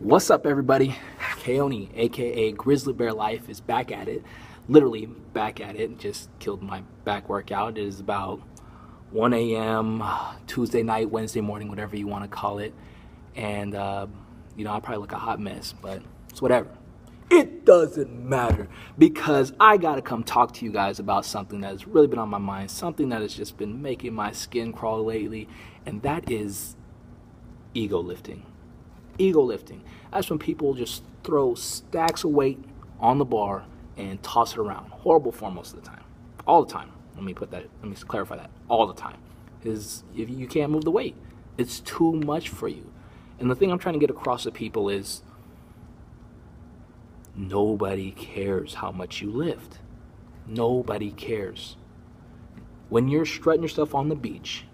What's up, everybody? Keone, aka Grizzly Bear Life, is back at it. Literally back at it. Just killed my back workout. It is about 1 a.m. Tuesday night, Wednesday morning, whatever you want to call it. And, I probably look a hot mess, but it's whatever. It doesn't matter because I got to come talk to you guys about something that has really been on my mind, something that has just been making my skin crawl lately, and that is ego lifting. Ego lifting. That's when people just throw stacks of weight on the bar and toss it around. Horrible form most of the time. All the time. Let me clarify that. All the time. Is if you can't move the weight. It's too much for you. And the thing I'm trying to get across to people is nobody cares how much you lift. Nobody cares. When you're strutting yourself on the beach,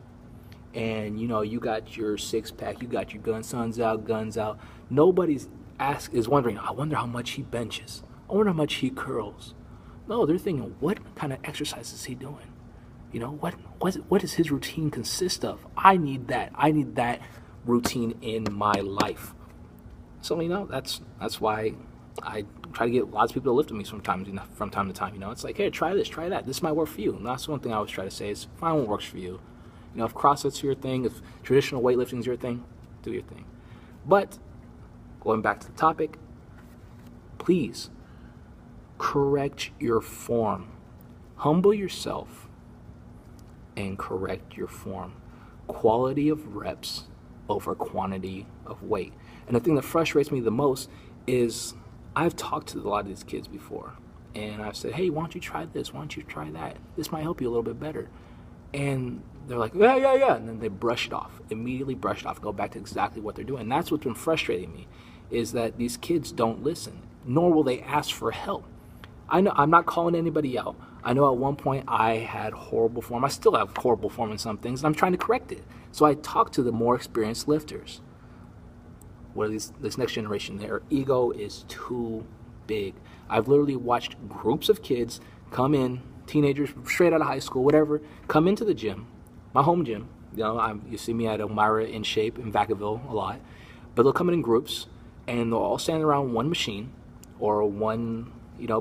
and you got your six-pack, you got your guns out. Nobody's is wondering, I wonder how much he benches. I wonder how much he curls. No, they're thinking, what kind of exercise is he doing? What does his routine consist of? I need that. I need that routine in my life. So that's why I try to get lots of people to lift with me sometimes, from time to time. It's like, hey, try this, try that. This might work for you. And that's one thing I always try to say is find what works for you. If CrossFit's your thing, if traditional weightlifting's your thing, do your thing. But going back to the topic, please correct your form. Humble yourself and correct your form. Quality of reps over quantity of weight. And the thing that frustrates me the most is I've talked to a lot of these kids before, and I've said, hey, why don't you try this? Why don't you try that? This might help you a little bit better. And they're like, yeah. And then they brush it off, immediately brush it off, go back to exactly what they're doing. And that's what's been frustrating me, is that these kids don't listen, nor will they ask for help. I know I'm not calling anybody out. I know at one point I had horrible form. I still have horrible form in some things, and I'm trying to correct it. So I talk to the more experienced lifters. What are this next generation? Their ego is too big. I've literally watched groups of kids come in, teenagers straight out of high school, whatever, come into the gym, my home gym. You see me at Elmira In Shape in Vacaville a lot, but they'll come in groups and they'll all stand around one machine or one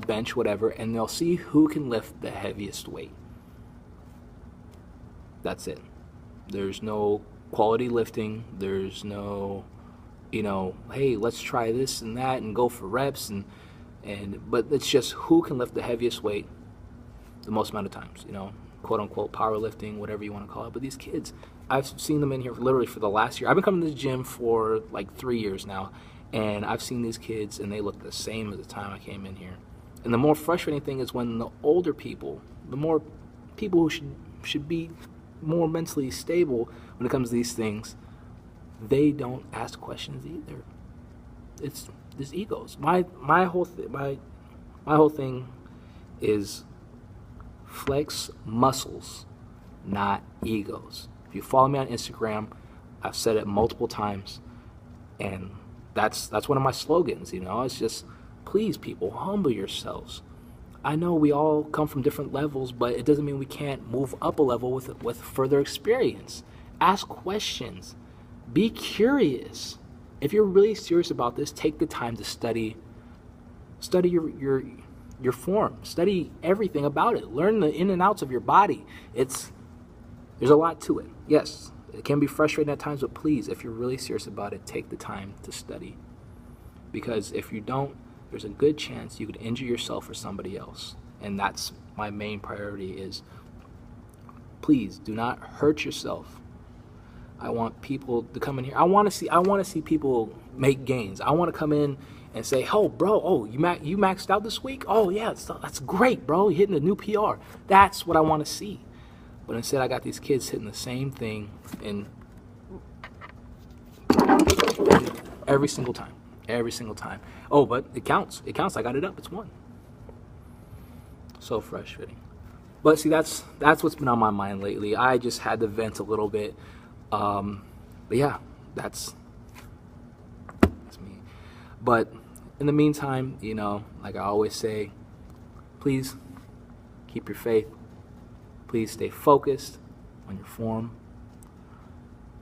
bench, whatever, and they'll see who can lift the heaviest weight. That's it. There's no quality lifting. There's no hey, let's try this and that and go for reps but it's just who can lift the heaviest weight the most amount of times, quote unquote powerlifting, whatever you want to call it. But these kids, I've seen them in here literally for the last year. I've been coming to the gym for like 3 years now, and I've seen these kids and they look the same as the time I came in here. And the more frustrating thing is when the older people, the more people who should be more mentally stable when it comes to these things, they don't ask questions either. It's egos. My whole thing is flex muscles, not egos. If you follow me on Instagram, I've said it multiple times, and that's one of my slogans. It's just, please, people, humble yourselves. I know we all come from different levels, but it doesn't mean we can't move up a level with further experience. Ask questions. Be curious. If you're really serious about this, take the time to study your form. Study everything about it. Learn the in and outs of your body. There's a lot to it. Yes, it can be frustrating at times, but please, if you're really serious about it, take the time to study. Because if you don't, there's a good chance you could injure yourself or somebody else. And that's my main priority is, please do not hurt yourself. I want people to come in here. I want to see people make gains. I want to come in and say, "Oh, bro, you maxed out this week? Oh, yeah, that's great, bro. You're hitting a new PR." That's what I want to see. But instead, I got these kids hitting the same thing and every single time. Oh, but it counts. I got it up. It's 1. So frustrating. But see, that's what's been on my mind lately. I just had to vent a little bit. But yeah, that's me. But in the meantime, like I always say, please keep your faith. Please stay focused on your form.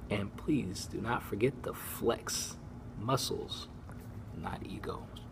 And please do not forget to flex muscles not egos.